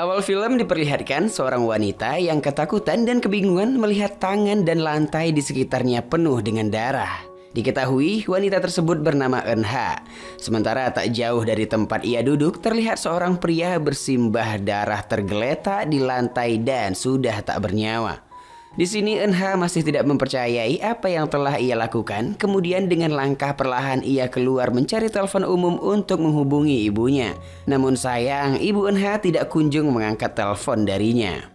Awal film diperlihatkan seorang wanita yang ketakutan dan kebingungan melihat tangan dan lantai di sekitarnya penuh dengan darah. Diketahui wanita tersebut bernama Eunha. Sementara tak jauh dari tempat ia duduk terlihat seorang pria bersimbah darah tergeletak di lantai dan sudah tak bernyawa. Di sini Eunha masih tidak mempercayai apa yang telah ia lakukan. Kemudian dengan langkah perlahan ia keluar mencari telepon umum untuk menghubungi ibunya. Namun sayang, ibu Eunha tidak kunjung mengangkat telepon darinya.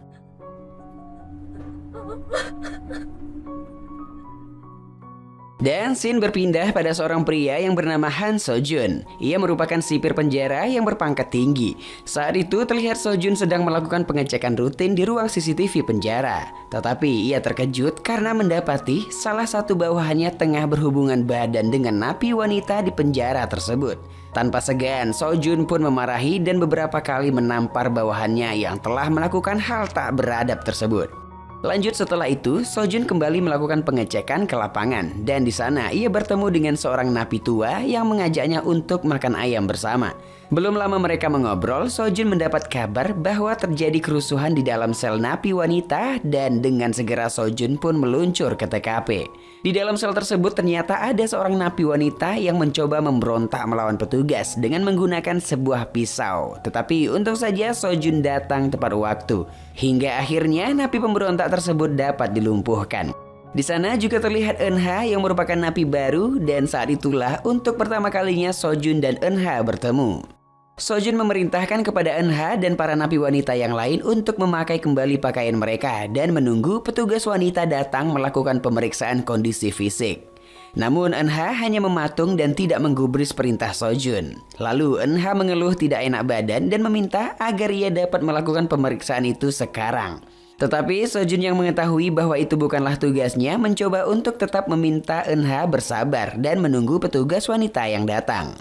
Dan scene berpindah pada seorang pria yang bernama Han Sojun. Ia merupakan sipir penjara yang berpangkat tinggi. Saat itu terlihat Sojun sedang melakukan pengecekan rutin di ruang CCTV penjara. Tetapi ia terkejut karena mendapati salah satu bawahannya tengah berhubungan badan dengan napi wanita di penjara tersebut. Tanpa segan, Sojun pun memarahi dan beberapa kali menampar bawahannya yang telah melakukan hal tak beradab tersebut. Lanjut setelah itu, Sojun kembali melakukan pengecekan ke lapangan dan di sana ia bertemu dengan seorang napi tua yang mengajaknya untuk makan ayam bersama. Belum lama mereka mengobrol, Sojun mendapat kabar bahwa terjadi kerusuhan di dalam sel napi wanita dan dengan segera Sojun pun meluncur ke TKP. Di dalam sel tersebut ternyata ada seorang napi wanita yang mencoba memberontak melawan petugas dengan menggunakan sebuah pisau. Tetapi untung saja Sojun datang tepat waktu. Hingga akhirnya napi pemberontak tersebut dapat dilumpuhkan. Di sana juga terlihat Eunha yang merupakan napi baru dan saat itulah untuk pertama kalinya Sojun dan Eunha bertemu. Sojun memerintahkan kepada Eunha dan para napi wanita yang lain untuk memakai kembali pakaian mereka dan menunggu petugas wanita datang melakukan pemeriksaan kondisi fisik. Namun Eunha hanya mematung dan tidak menggubris perintah Sojun. Lalu Eunha mengeluh tidak enak badan dan meminta agar ia dapat melakukan pemeriksaan itu sekarang. Tetapi Sojun yang mengetahui bahwa itu bukanlah tugasnya mencoba untuk tetap meminta Eunha bersabar dan menunggu petugas wanita yang datang.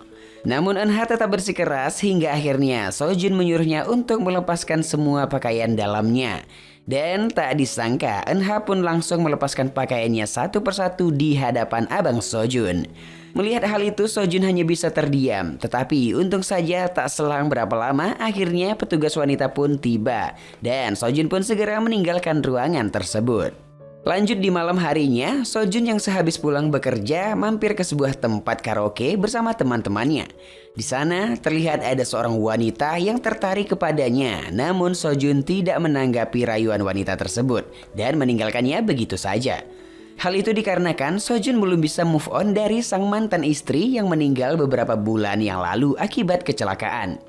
Namun Eunha tetap bersikeras hingga akhirnya Sojun menyuruhnya untuk melepaskan semua pakaian dalamnya. Dan tak disangka Eunha pun langsung melepaskan pakaiannya satu persatu di hadapan abang Sojun. Melihat hal itu Sojun hanya bisa terdiam. Tetapi untung saja tak selang berapa lama akhirnya petugas wanita pun tiba. Dan Sojun pun segera meninggalkan ruangan tersebut. Lanjut di malam harinya, Sojun yang sehabis pulang bekerja mampir ke sebuah tempat karaoke bersama teman-temannya. Di sana terlihat ada seorang wanita yang tertarik kepadanya, namun Sojun tidak menanggapi rayuan wanita tersebut dan meninggalkannya begitu saja. Hal itu dikarenakan Sojun belum bisa move on dari sang mantan istri yang meninggal beberapa bulan yang lalu akibat kecelakaan.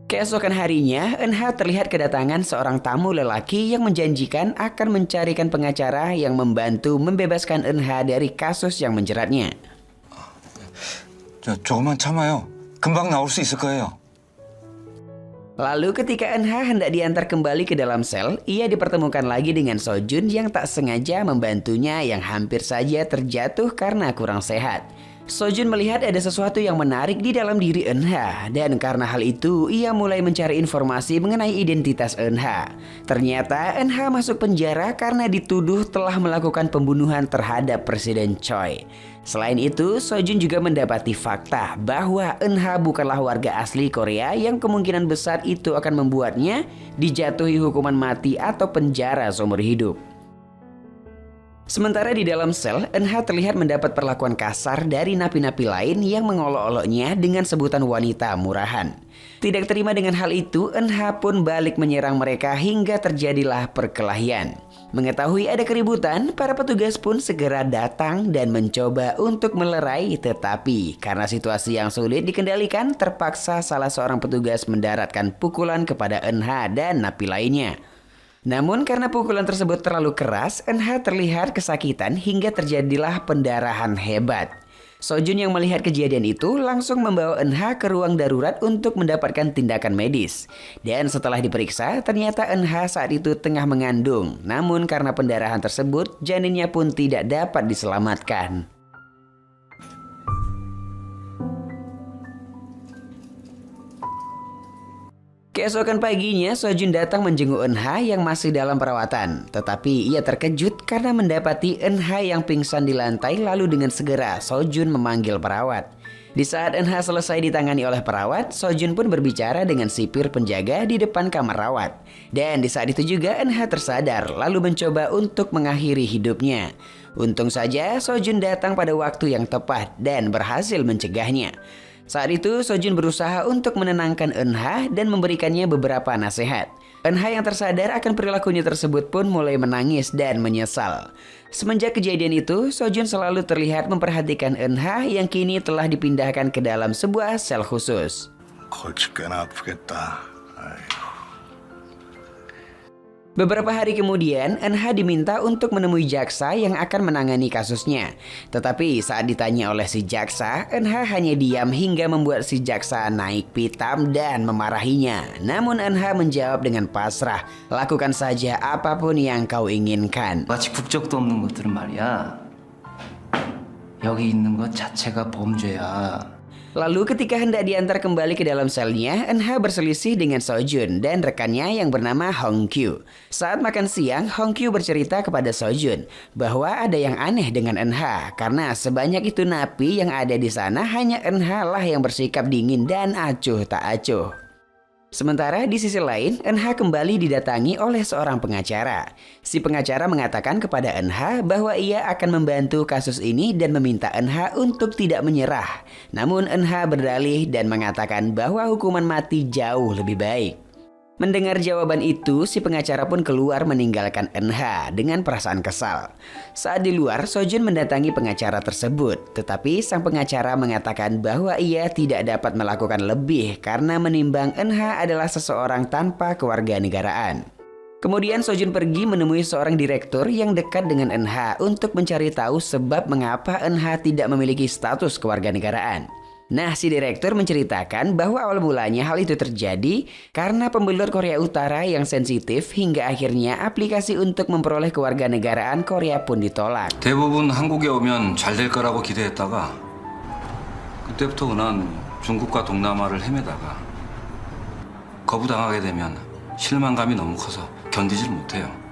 Keesokan harinya, Eunha terlihat kedatangan seorang tamu lelaki yang menjanjikan akan mencarikan pengacara yang membantu membebaskan Eunha dari kasus yang menjeratnya. 조금만 참아요. 금방 나올 수 있을 거예요. Lalu ketika Eunha hendak diantar kembali ke dalam sel, ia dipertemukan lagi dengan Sojun yang tak sengaja membantunya yang hampir saja terjatuh karena kurang sehat. Sojun melihat ada sesuatu yang menarik di dalam diri Eunha dan karena hal itu ia mulai mencari informasi mengenai identitas Eunha. Ternyata Eunha masuk penjara karena dituduh telah melakukan pembunuhan terhadap Presiden Choi. Selain itu, Sojun juga mendapati fakta bahwa Eunha bukanlah warga asli Korea yang kemungkinan besar itu akan membuatnya dijatuhi hukuman mati atau penjara seumur hidup. Sementara di dalam sel, Eunha terlihat mendapat perlakuan kasar dari napi-napi lain yang mengolok-oloknya dengan sebutan wanita murahan. Tidak terima dengan hal itu, Eunha pun balik menyerang mereka hingga terjadilah perkelahian. Mengetahui ada keributan, para petugas pun segera datang dan mencoba untuk melerai, tetapi karena situasi yang sulit dikendalikan, terpaksa salah seorang petugas mendaratkan pukulan kepada Eunha dan napi lainnya. Namun karena pukulan tersebut terlalu keras, Eunha terlihat kesakitan hingga terjadilah pendarahan hebat. Sojun yang melihat kejadian itu langsung membawa Eunha ke ruang darurat untuk mendapatkan tindakan medis. Dan setelah diperiksa, ternyata Eunha saat itu tengah mengandung. Namun karena pendarahan tersebut, janinnya pun tidak dapat diselamatkan. Keesokan paginya, Sojun datang menjenguk Eunha yang masih dalam perawatan. Tetapi ia terkejut karena mendapati Eunha yang pingsan di lantai lalu dengan segera Sojun memanggil perawat. Di saat Eunha selesai ditangani oleh perawat, Sojun pun berbicara dengan sipir penjaga di depan kamar rawat. Dan di saat itu juga Eunha tersadar lalu mencoba untuk mengakhiri hidupnya. Untung saja Sojun datang pada waktu yang tepat dan berhasil mencegahnya. Saat itu Sojun berusaha untuk menenangkan Eunha dan memberikannya beberapa nasihat. Eunha yang tersadar akan perilakunya tersebut pun mulai menangis dan menyesal. Semenjak kejadian itu, Sojun selalu terlihat memperhatikan Eunha yang kini telah dipindahkan ke dalam sebuah sel khusus. 골치 꽤나 아프겠다. 아이고. Beberapa hari kemudian, Eunha diminta untuk menemui jaksa yang akan menangani kasusnya. Tetapi saat ditanya oleh si jaksa, Eunha hanya diam hingga membuat si jaksa naik pitam dan memarahinya. Namun Eunha menjawab dengan pasrah, lakukan saja apapun yang kau inginkan. 마치 국적도 없는 것들은 말이야. 여기 있는 것 자체가 범죄야. Lalu ketika hendak diantar kembali ke dalam selnya, Eunha berselisih dengan Sojun dan rekannya yang bernama Hong Kyu. Saat makan siang, Hong Kyu bercerita kepada Sojun bahwa ada yang aneh dengan Eunha karena sebanyak itu napi yang ada di sana hanya Eunha lah yang bersikap dingin dan acuh tak acuh. Sementara di sisi lain, Eunha kembali didatangi oleh seorang pengacara. Si pengacara mengatakan kepada Eunha bahwa ia akan membantu kasus ini dan meminta Eunha untuk tidak menyerah. Namun Eunha berdalih dan mengatakan bahwa hukuman mati jauh lebih baik. Mendengar jawaban itu, si pengacara pun keluar meninggalkan Eunha dengan perasaan kesal. Saat di luar, Sojun mendatangi pengacara tersebut. Tetapi sang pengacara mengatakan bahwa ia tidak dapat melakukan lebih karena menimbang Eunha adalah seseorang tanpa kewarganegaraan. Kemudian Sojun pergi menemui seorang direktur yang dekat dengan Eunha untuk mencari tahu sebab mengapa Eunha tidak memiliki status kewarganegaraan. Nah, si direktur menceritakan bahwa awal mulanya hal itu terjadi karena pembelot Korea Utara yang sensitif hingga akhirnya aplikasi untuk memperoleh kewarganegaraan Korea pun ditolak. 대부분 한국에 오면 잘 될 거라고 기대했다가 그때부터 난 중국과 동남아를 헤매다가 거부당하게 되면 실망감이 너무 커서 견디질 못해요.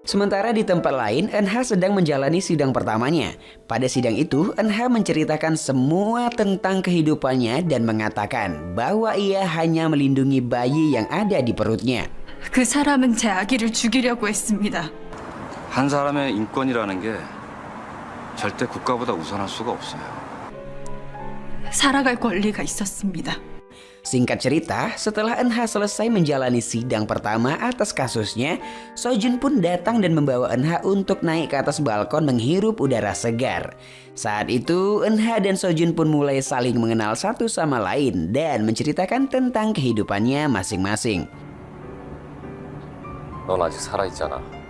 Sementara di tempat lain, Eunha sedang menjalani sidang pertamanya. Pada sidang itu, Eunha menceritakan semua tentang kehidupannya dan mengatakan bahwa ia hanya melindungi bayi yang ada di perutnya. 그 사람은 제 아기를 죽이려고 했습니다. 한 사람의 인권이라는 게 절대 국가보다 우선할 수가 없어요. 살아갈 권리가 있었습니다. Singkat cerita, setelah Eunha selesai menjalani sidang pertama atas kasusnya, Sojun pun datang dan membawa Eunha untuk naik ke atas balkon menghirup udara segar. Saat itu, Eunha dan Sojun pun mulai saling mengenal satu sama lain dan menceritakan tentang kehidupannya masing-masing. 넌 아직 살아있잖아.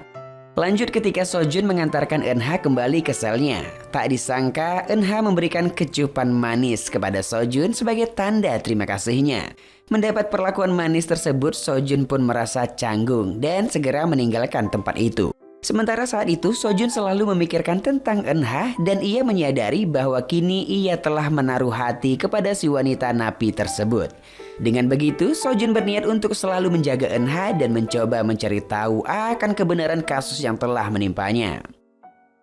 Lanjut ketika Sojun mengantarkan Eunha kembali ke selnya. Tak disangka Eunha memberikan kecupan manis kepada Sojun sebagai tanda terima kasihnya. Mendapat perlakuan manis tersebut, Sojun pun merasa canggung dan segera meninggalkan tempat itu. Sementara saat itu Sojun selalu memikirkan tentang Eunha dan ia menyadari bahwa kini ia telah menaruh hati kepada si wanita napi tersebut. Dengan begitu, Sojun berniat untuk selalu menjaga Eunha dan mencoba mencari tahu akan kebenaran kasus yang telah menimpanya.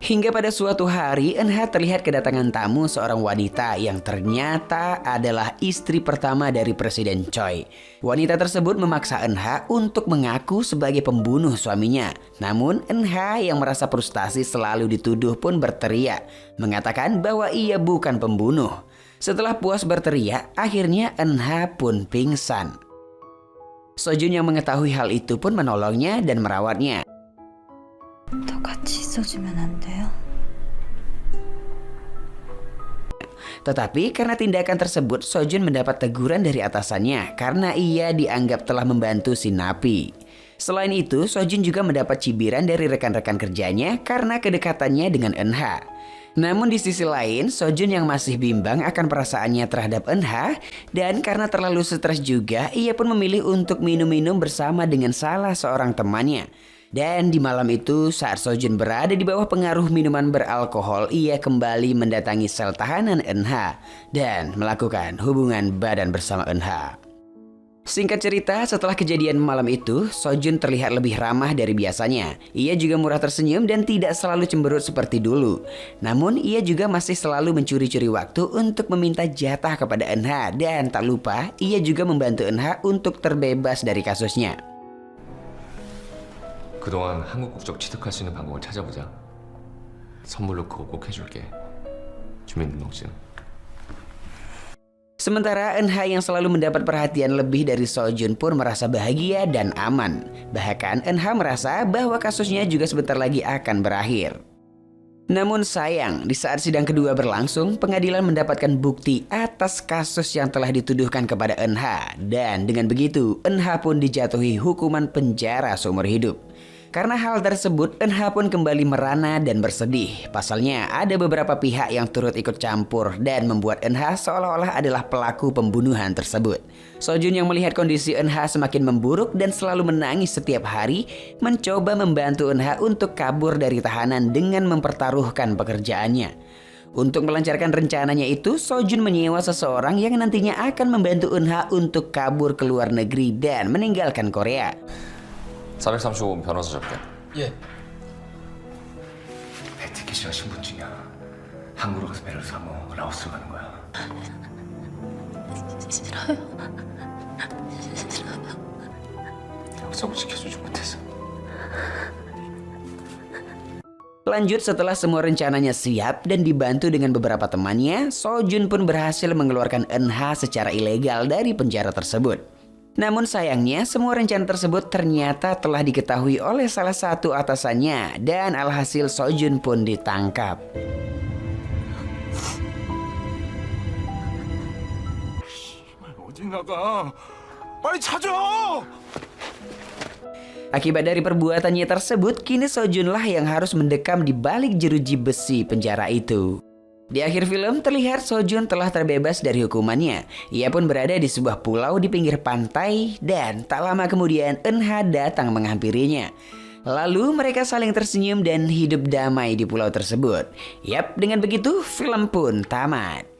Hingga pada suatu hari, Eunha terlihat kedatangan tamu seorang wanita yang ternyata adalah istri pertama dari Presiden Choi. Wanita tersebut memaksa Eunha untuk mengaku sebagai pembunuh suaminya. Namun Eunha yang merasa frustasi selalu dituduh pun berteriak, mengatakan bahwa ia bukan pembunuh. Setelah puas berteriak, akhirnya Eunha pun pingsan. Sojun yang mengetahui hal itu pun menolongnya dan merawatnya. 더 같이 있어주면 안 돼요? Tetapi karena tindakan tersebut, Sojun mendapat teguran dari atasannya karena ia dianggap telah membantu si napi. Selain itu, Sojun juga mendapat cibiran dari rekan-rekan kerjanya karena kedekatannya dengan Eunha. Namun di sisi lain, Sojun yang masih bimbang akan perasaannya terhadap Eunha dan karena terlalu stres juga, ia pun memilih untuk minum-minum bersama dengan salah seorang temannya. Dan di malam itu, saat Sojun berada di bawah pengaruh minuman beralkohol, ia kembali mendatangi sel tahanan Eunha dan melakukan hubungan badan bersama Eunha. Singkat cerita, setelah kejadian malam itu, Sojun terlihat lebih ramah dari biasanya. Ia juga murah tersenyum dan tidak selalu cemberut seperti dulu. Namun, ia juga masih selalu mencuri-curi waktu untuk meminta jatah kepada Eunha. Dan tak lupa, ia juga membantu Eunha untuk terbebas dari kasusnya. 그동안 한국 국적 취득할 수 있는 방법을 찾아보자. 선물로 그거 꼭 해줄게. 주민등록증. Sementara Eunha yang selalu mendapat perhatian lebih dari Sojun pun merasa bahagia dan aman. Bahkan Eunha merasa bahwa kasusnya juga sebentar lagi akan berakhir. Namun sayang, di saat sidang kedua berlangsung, pengadilan mendapatkan bukti atas kasus yang telah dituduhkan kepada Eunha. Dan dengan begitu, Eunha pun dijatuhi hukuman penjara seumur hidup. Karena hal tersebut, Eunha pun kembali merana dan bersedih. Pasalnya, ada beberapa pihak yang turut ikut campur dan membuat Eunha seolah-olah adalah pelaku pembunuhan tersebut. Sojun yang melihat kondisi Eunha semakin memburuk dan selalu menangis setiap hari, mencoba membantu Eunha untuk kabur dari tahanan dengan mempertaruhkan pekerjaannya. Untuk melancarkan rencananya itu, Sojun menyewa seseorang yang nantinya akan membantu Eunha untuk kabur ke luar negeri dan meninggalkan Korea. 435번 변호사 접견. 배트키 씨가 신분증이야. 한국으로 가서 배를 사고 라오스로 가는 거야. 싫어요. 약속을 지켜주지 못해서. Lanjut, setelah semua rencananya siap dan dibantu dengan beberapa temannya, Sojun pun berhasil mengeluarkan Eunha secara ilegal dari penjara tersebut. Namun sayangnya, semua rencana tersebut ternyata telah diketahui oleh salah satu atasannya dan alhasil Sojun pun ditangkap. 어디 나가? 빨리 찾아! Akibat dari perbuatannya tersebut, kini Sojun lah yang harus mendekam di balik jeruji besi penjara itu. Di akhir film terlihat Sojun telah terbebas dari hukumannya. Ia pun berada di sebuah pulau di pinggir pantai dan tak lama kemudian Eunha datang menghampirinya. Lalu mereka saling tersenyum dan hidup damai di pulau tersebut. Yap, dengan begitu film pun tamat.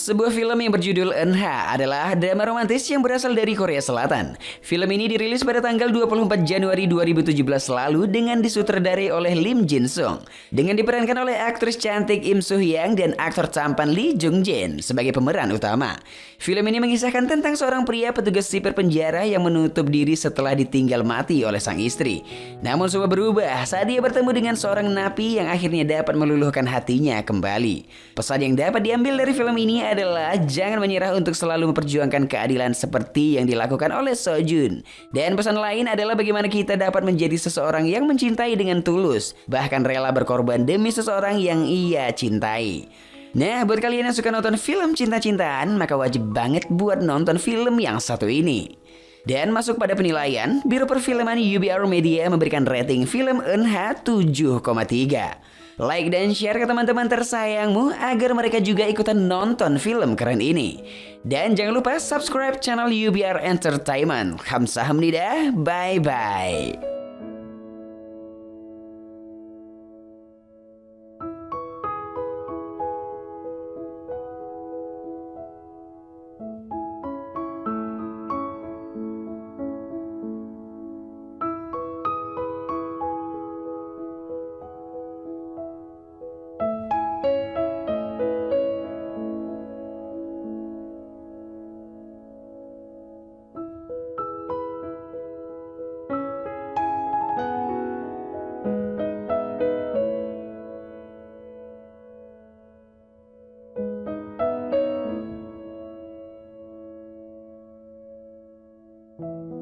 Sebuah film yang berjudul Eunha adalah drama romantis yang berasal dari Korea Selatan. Film ini dirilis pada tanggal 24 Januari 2017 lalu dengan disutradarai oleh Lim Jin Sung. Dengan diperankan oleh aktris cantik Im Soo Hyang dan aktor tampan Lee Jung Jin sebagai pemeran utama. Film ini mengisahkan tentang seorang pria petugas sipir penjara yang menutup diri setelah ditinggal mati oleh sang istri. Namun semua berubah saat dia bertemu dengan seorang napi yang akhirnya dapat meluluhkan hatinya kembali. Pesan yang dapat diambil dari film ini adalah jangan menyerah untuk selalu memperjuangkan keadilan seperti yang dilakukan oleh Sojun. Dan pesan lain adalah bagaimana kita dapat menjadi seseorang yang mencintai dengan tulus, bahkan rela berkorban demi seseorang yang ia cintai. Nah, buat kalian yang suka nonton film cinta-cintaan, maka wajib banget buat nonton film yang satu ini. Dan masuk pada penilaian, Biro Perfilman UBR Media memberikan rating film Eunha 7,3. Like dan share ke teman-teman tersayangmu agar mereka juga ikutan nonton film keren ini. Dan jangan lupa subscribe channel UBR Entertainment. Kamsahamnida, bye-bye. Thank you.